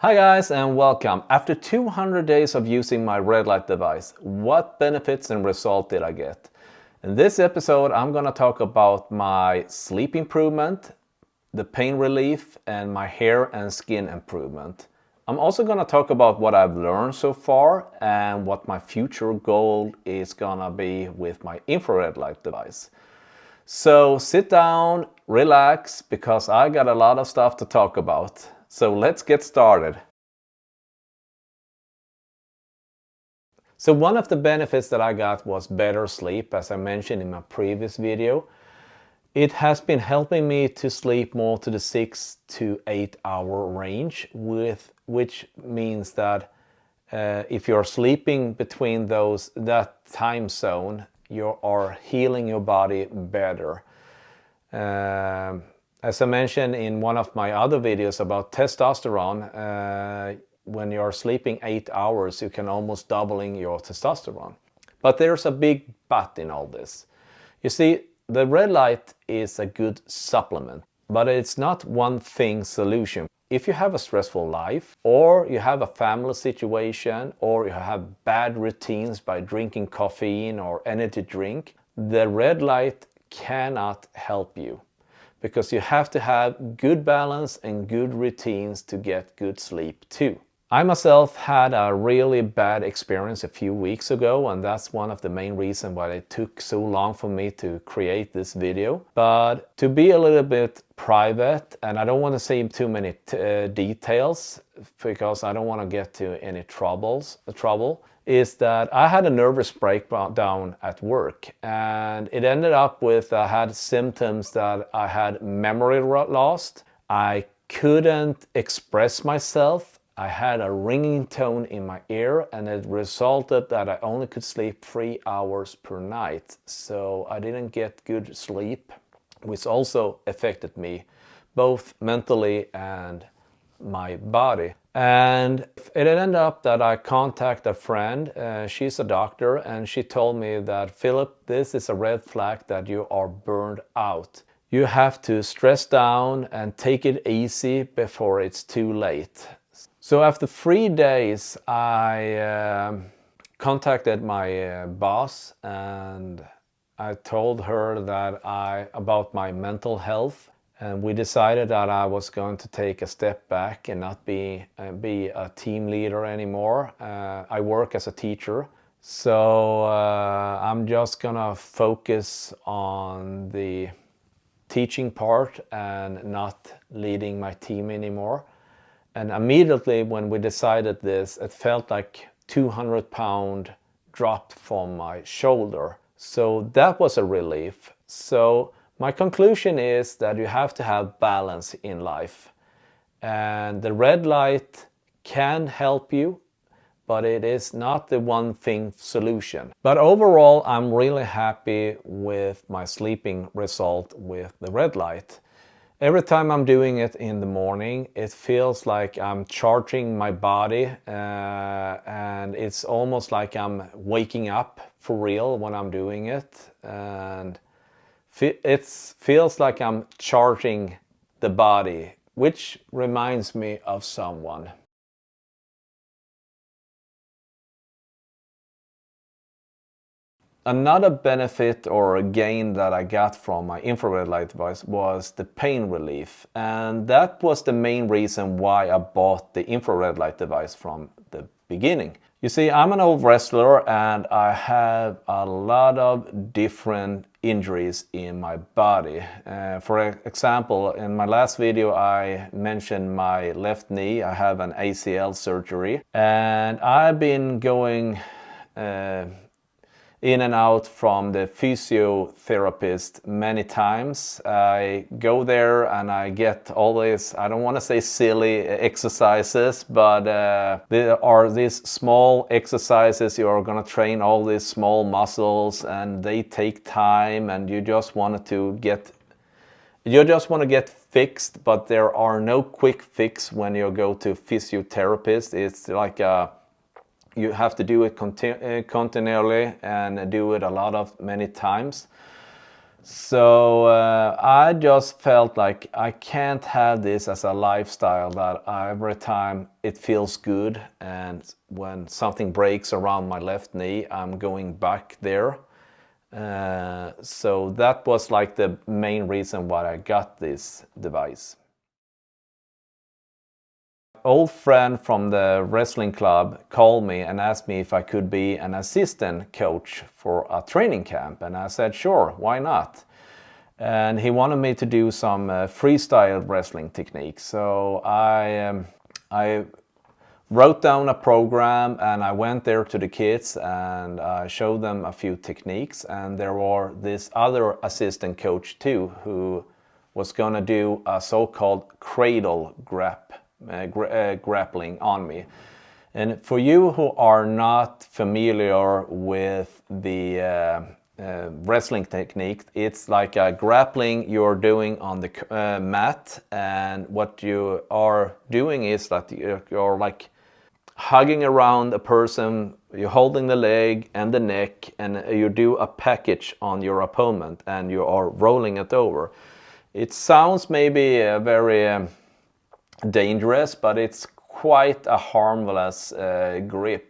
Hi guys and welcome. After 200 days of using my red light device, what benefits and result did I get? In this episode I'm going to talk about my sleep improvement, the pain relief, and my hair and skin improvement. I'm also going to talk about what I've learned so far and what my future goal is going to be with my infrared light device. So sit down, relax, because I got a lot of stuff to talk about. So let's get started. So one of the benefits that I got was better sleep, as I mentioned in my previous video. It has been helping me to sleep more to the 6 to 8 hour range, which means that if you're sleeping between that time zone, you are healing your body better. As I mentioned in one of my other videos about testosterone, when you're sleeping 8 hours, you can almost doubling your testosterone. But there's a big but in all this. You see, the red light is a good supplement, but it's not one thing solution. If you have a stressful life, or you have a family situation, or you have bad routines by drinking caffeine or energy drink, the red light cannot help you, because you have to have good balance and good routines to get good sleep too. I myself had a really bad experience a few weeks ago, and that's one of the main reasons why it took so long for me to create this video. But to be a little bit private, and I don't want to say too many details because I don't want to get to any trouble, is that I had a nervous breakdown at work, and it ended up with I had symptoms that I had memory loss. I couldn't express myself. I had a ringing tone in my ear, and it resulted that I only could sleep 3 hours per night. So I didn't get good sleep, which also affected me both mentally and my body. And it ended up that I contacted a friend. She's a doctor, and she told me that, Philip, this is a red flag that you are burned out. You have to stress down and take it easy before it's too late. So after 3 days, I contacted my boss, and I told her that about my mental health, and we decided that I was going to take a step back and not be a team leader anymore. I work as a teacher, so I'm just gonna focus on the teaching part and not leading my team anymore. And immediately when we decided this, it felt like 200-pound dropped from my shoulder. So that was a relief. So my conclusion is that you have to have balance in life. And the red light can help you, but it is not the one thing solution. But overall, I'm really happy with my sleeping result with the red light. Every time I'm doing it in the morning, it feels like I'm charging my body, and it's almost like I'm waking up for real when I'm doing it. And it feels like I'm charging the body, which reminds me of someone. Another benefit or a gain that I got from my infrared light device was the pain relief. And that was the main reason why I bought the infrared light device from the beginning. You see, I'm an old wrestler, and I have a lot of different injuries in my body. For example, in my last video I mentioned my left knee. I have an ACL surgery, and I've been going in and out from the physiotherapist many times. I go there and I get all these, I don't want to say silly exercises, but there are these small exercises. You are going to train all these small muscles, and they take time, and you just want to get fixed, but there are no quick fix when you go to physiotherapist. It's like you have to do it continually and do it many times. So I just felt like I can't have this as a lifestyle that every time it feels good and when something breaks around my left knee, I'm going back there. So that was like the main reason why I got this device. Old friend from the wrestling club called me and asked me if I could be an assistant coach for a training camp, and I said sure, why not? And he wanted me to do some freestyle wrestling techniques. So I wrote down a program and I went there to the kids and I showed them a few techniques, and there were this other assistant coach too who was going to do a so-called cradle grappling on me. And for you who are not familiar with the wrestling technique, it's like a grappling you're doing on the mat, and what you are doing is that you're like hugging around a person, you're holding the leg and the neck, and you do a package on your opponent and you are rolling it over. It sounds maybe very dangerous, but it's quite a harmless grip.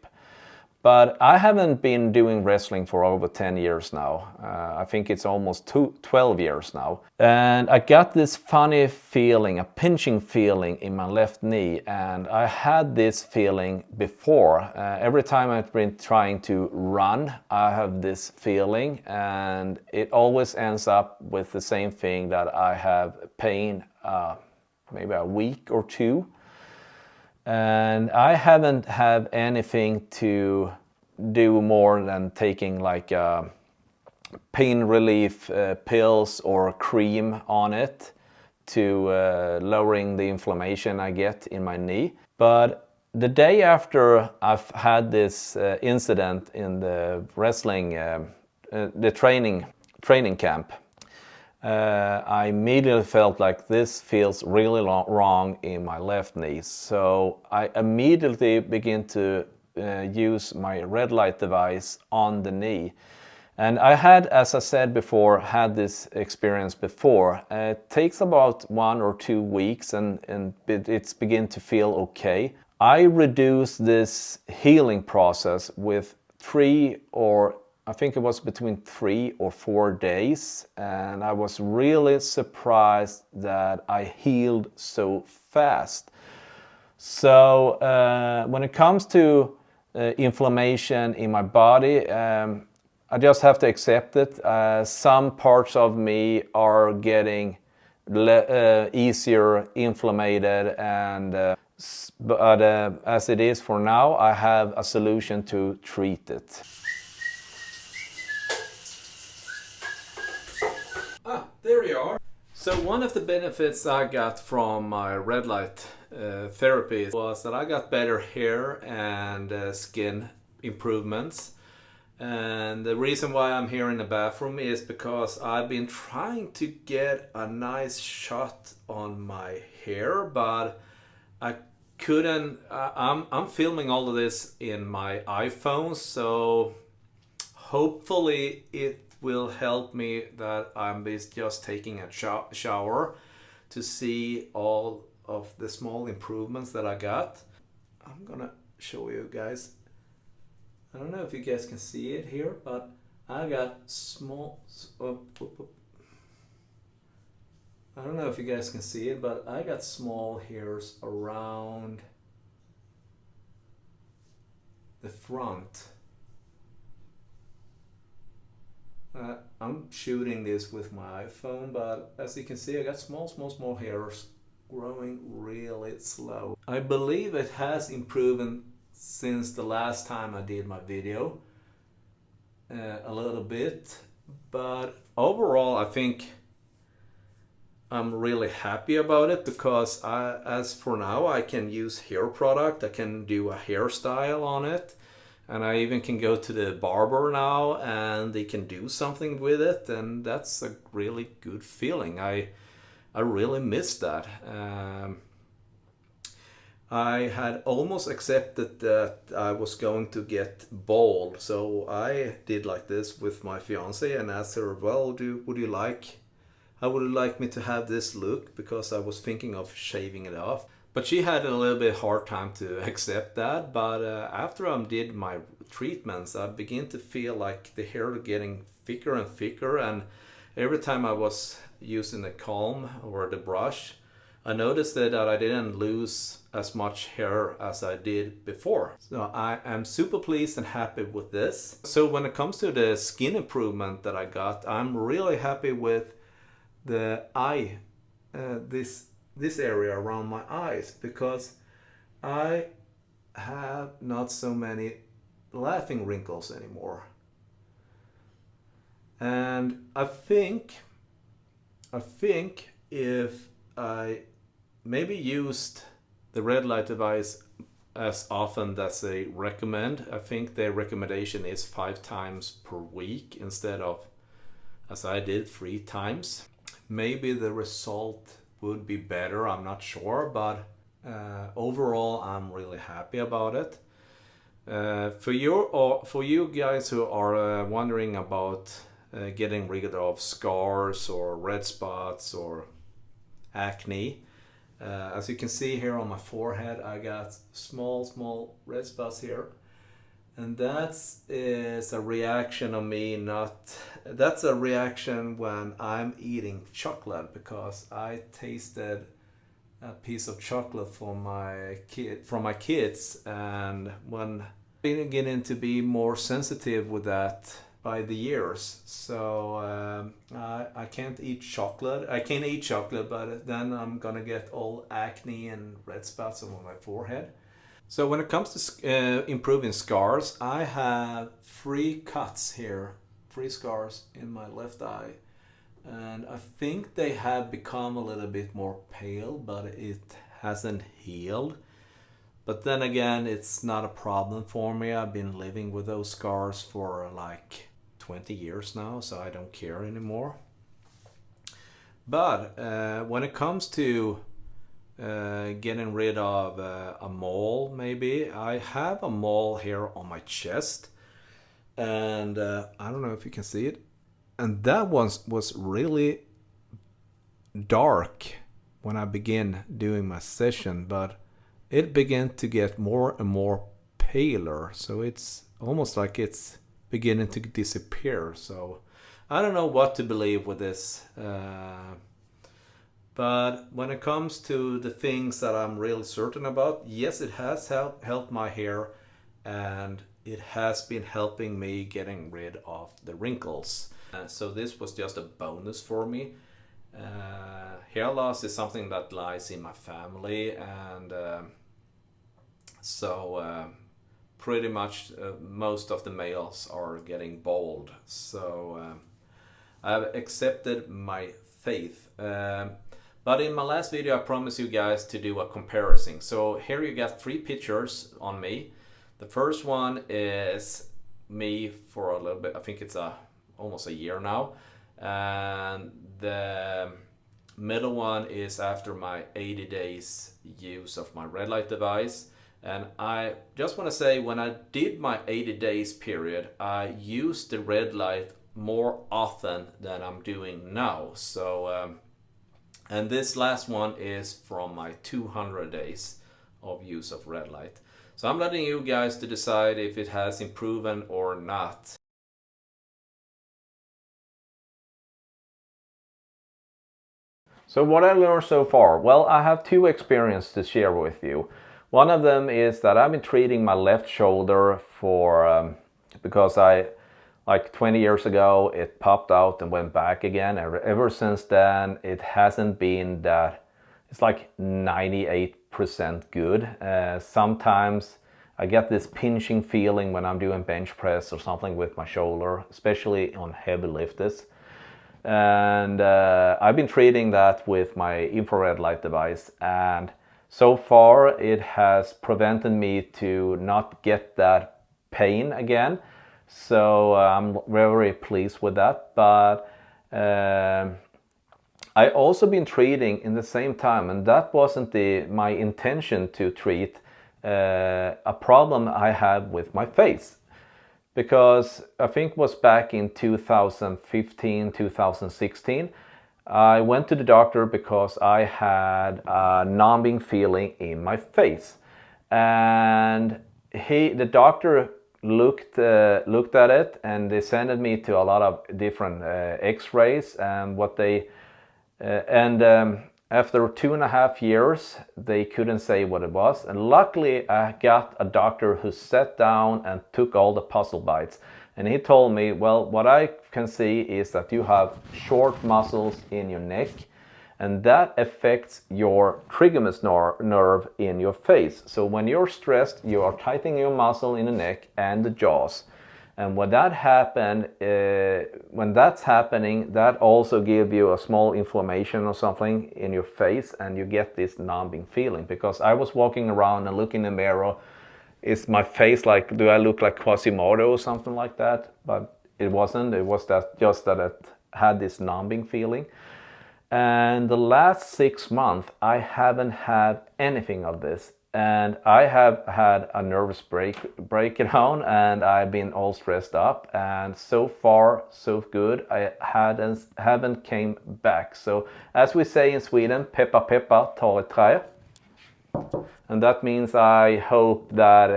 But I haven't been doing wrestling for over 10 years now. I think it's almost 12 years now. And I got this funny feeling, a pinching feeling in my left knee. And I had this feeling before. Every time I've been trying to run, I have this feeling. And it always ends up with the same thing, that I have pain maybe a week or two. And I haven't had anything to do more than taking like pain relief pills or cream on it to lowering the inflammation I get in my knee. But the day after I've had this incident in the wrestling, the training camp, I immediately felt like this feels really wrong in my left knee. So I immediately began to use my red light device on the knee. And I had, as I said before, had this experience before. It takes about 1 or 2 weeks and it's begin to feel okay. I reduced this healing process with 3 or I think it was between 3 or 4 days, and I was really surprised that I healed so fast. So when it comes to inflammation in my body, I just have to accept it. Some parts of me are getting easier inflamed, and but as it is for now, I have a solution to treat it. There you are. So one of the benefits I got from my red light therapy was that I got better hair and skin improvements. And the reason why I'm here in the bathroom is because I've been trying to get a nice shot on my hair, but I couldn't. I'm filming all of this in my iPhone, so hopefully it will help me that I'm just taking a shower to see all of the small improvements that I got. I'm gonna show you guys. I don't know if you guys can see it here, but I got small. I don't know if you guys can see it, but I got small hairs around the front. I'm shooting this with my iPhone, but as you can see, I got small hairs growing really slow. I believe it has improved since the last time I did my video a little bit, but overall I think I'm really happy about it, because as for now I can use hair product, I can do a hairstyle on it. And I even can go to the barber now and they can do something with it, and that's a really good feeling. I really miss that. I had almost accepted that I was going to get bald, so I did like this with my fiance and asked her, well, how would you like me to have this look? Because I was thinking of shaving it off. But she had a little bit hard time to accept that. But after I did my treatments, I began to feel like the hair getting thicker and thicker. And every time I was using the comb or the brush, I noticed that I didn't lose as much hair as I did before. So I am super pleased and happy with this. So when it comes to the skin improvement that I got, I'm really happy with the eye, this area around my eyes, because I have not so many laughing wrinkles anymore. And I think if I maybe used the red light device as often as they recommend, I think their recommendation is 5 times per week instead of, as I did, 3 times. Maybe the result would be better, I'm not sure, but overall I'm really happy about it. For you guys who are wondering about getting rid of scars or red spots or acne, as you can see here on my forehead, I got small red spots here. And that is a reaction of me that's a reaction when I'm eating chocolate, because I tasted a piece of chocolate from my kids, and when I'm beginning to be more sensitive with that by the years. So I can't eat chocolate. I can eat chocolate, but then I'm gonna get all acne and red spots on my forehead. So when it comes to improving scars, I have 3 cuts here, 3 scars in my left eye. And I think they have become a little bit more pale, but it hasn't healed. But then again, it's not a problem for me. I've been living with those scars for like 20 years now, so I don't care anymore. But when it comes to getting rid of a mole, maybe. I have a mole here on my chest, and I don't know if you can see it. And that was really dark when I began doing my session, but it began to get more and more paler. So it's almost like it's beginning to disappear. So I don't know what to believe with this. But when it comes to the things that I'm really certain about, yes, it has helped my hair, and it has been helping me getting rid of the wrinkles. So this was just a bonus for me. Hair loss is something that lies in my family, and pretty much most of the males are getting bald. So I've accepted my faith. But in my last video, I promised you guys to do a comparison. So here you got 3 pictures on me. The first one is me for a little bit, I think it's almost a year now. And the middle one is after my 80 days use of my red light device. And I just want to say, when I did my 80 days period, I used the red light more often than I'm doing now. So and this last one is from my 200 days of use of red light. So I'm letting you guys to decide if it has improved or not. So what I learned so far? Well, I have 2 experiences to share with you. One of them is that I've been treating my left shoulder for because like 20 years ago, it popped out and went back again. Ever since then, it hasn't been that. It's like 98% good. Sometimes I get this pinching feeling when I'm doing bench press or something with my shoulder, especially on heavy lifters. And I've been treating that with my infrared light device, and so far it has prevented me to not get that pain again. So I'm very pleased with that. But I also been treating in the same time, and that wasn't my intention to treat a problem I had with my face. Because I think it was back in 2015, 2016, I went to the doctor because I had a numbing feeling in my face. And the doctor looked at it, and they sent me to a lot of different x-rays, and after 2.5 years, they couldn't say what it was. And luckily, I got a doctor who sat down and took all the puzzle bites. And he told me, well, what I can see is that you have short muscles in your neck, and that affects your trigeminus nerve in your face. So when you're stressed, you are tightening your muscle in the neck and the jaws. And when that's happening, that also gives you a small inflammation or something in your face, and you get this numbing feeling. Because I was walking around and looking in the mirror, is my face like, do I look like Quasimodo or something like that? But it wasn't. It was just that it had this numbing feeling. And the last 6 months, I haven't had anything of this. And I have had a nervous breakdown, and I've been all stressed up, and so far so good. I haven't came back. So as we say in Sweden, peppa peppa ta ett trä. And that means I hope that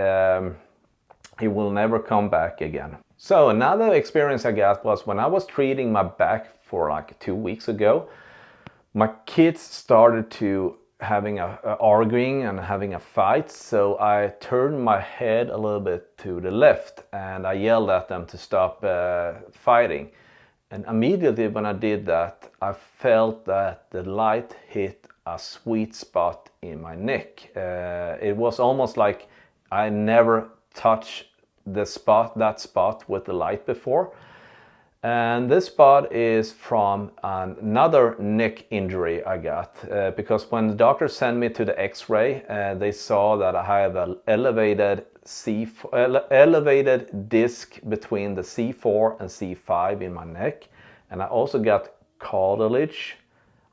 he will never come back again. So another experience I got was when I was treating my back for like 2 weeks ago. My kids started to arguing and having a fight, so I turned my head a little bit to the left, and I yelled at them to stop fighting. And immediately when I did that, I felt that the light hit a sweet spot in my neck. It was almost like I never touched that spot with the light before. And this spot is from another neck injury I got, because when the doctor sent me to the x-ray, they saw that I have an elevated disc between the C4 and C5 in my neck, and I also got cartilage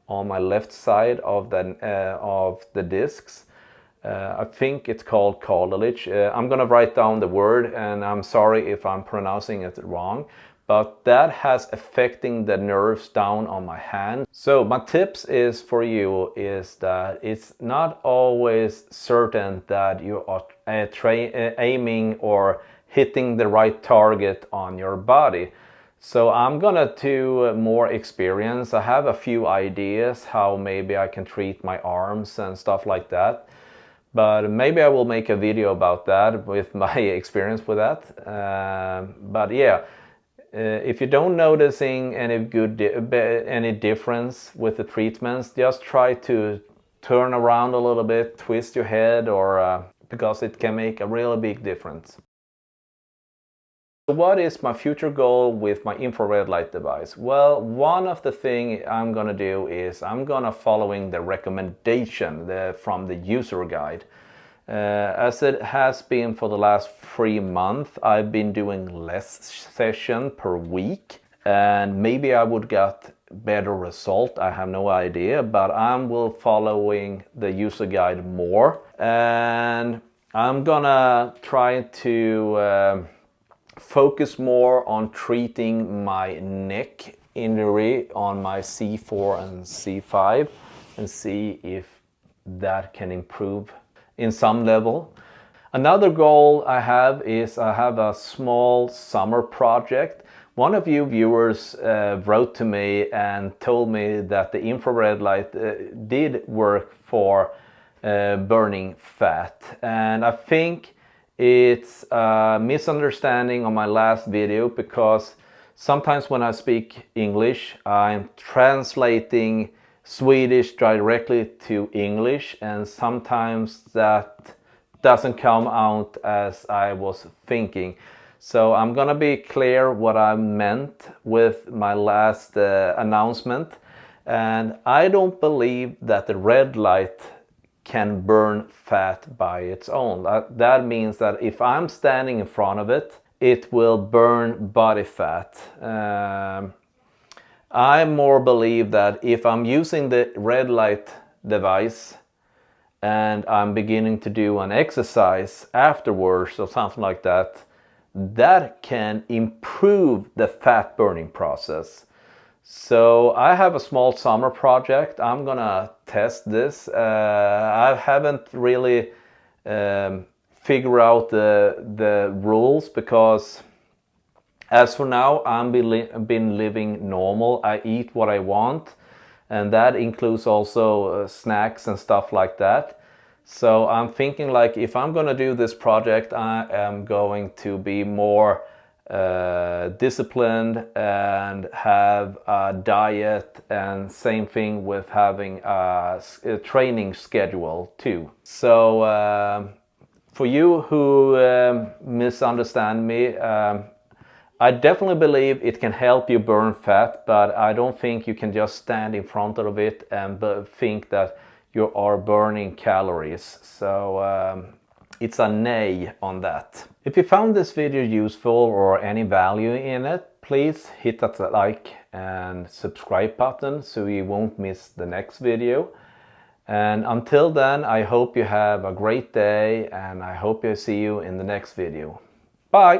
on my left side of the discs. I think it's called cartilage. I'm gonna write down the word, and I'm sorry if I'm pronouncing it wrong. But that has affecting the nerves down on my hand. So my tips is for you is that it's not always certain that you are aiming or hitting the right target on your body. So I'm gonna do more experience. I have a few ideas how maybe I can treat my arms and stuff like that. But maybe I will make a video about that with my experience with that. But yeah. If you don't noticing any difference with the treatments, just try to turn around a little bit, twist your head, or because it can make a really big difference. So what is my future goal with my infrared light device? Well, one of the things I'm gonna do is I'm gonna following the recommendation from the user guide. As it has been for the last 3 months, I've been doing less session per week, and maybe I would get better result. I have no idea, but I'm will following the user guide more, and I'm gonna try to focus more on treating my neck injury on my C4 and C5 and see if that can improve in some level. Another goal I have is I have a small summer project. One of you viewers wrote to me and told me that the infrared light did work for burning fat. And I think it's a misunderstanding on my last video, because sometimes when I speak English, I'm translating Swedish directly to English, and sometimes that doesn't come out as I was thinking. So I'm gonna be clear what I meant with my last announcement. And I don't believe that the red light can burn fat by its own. That means that if I'm standing in front of it, it will burn body fat. I more believe that if I'm using the red light device and I'm beginning to do an exercise afterwards or something like that, that can improve the fat burning process. So I have a small summer project. I'm gonna test this. I haven't really figured out the rules, because as for now I'm been living normal. I eat what I want, and that includes also snacks and stuff like that. So I'm thinking, like, if I'm gonna do this project, I am going to be more disciplined and have a diet, and same thing with having a training schedule too. So for you who misunderstand me, I definitely believe it can help you burn fat, but I don't think you can just stand in front of it and think that you are burning calories. So it's a nay on that. If you found this video useful or any value in it, please hit that like and subscribe button so you won't miss the next video. And until then, I hope you have a great day, and I hope I see you in the next video. Bye!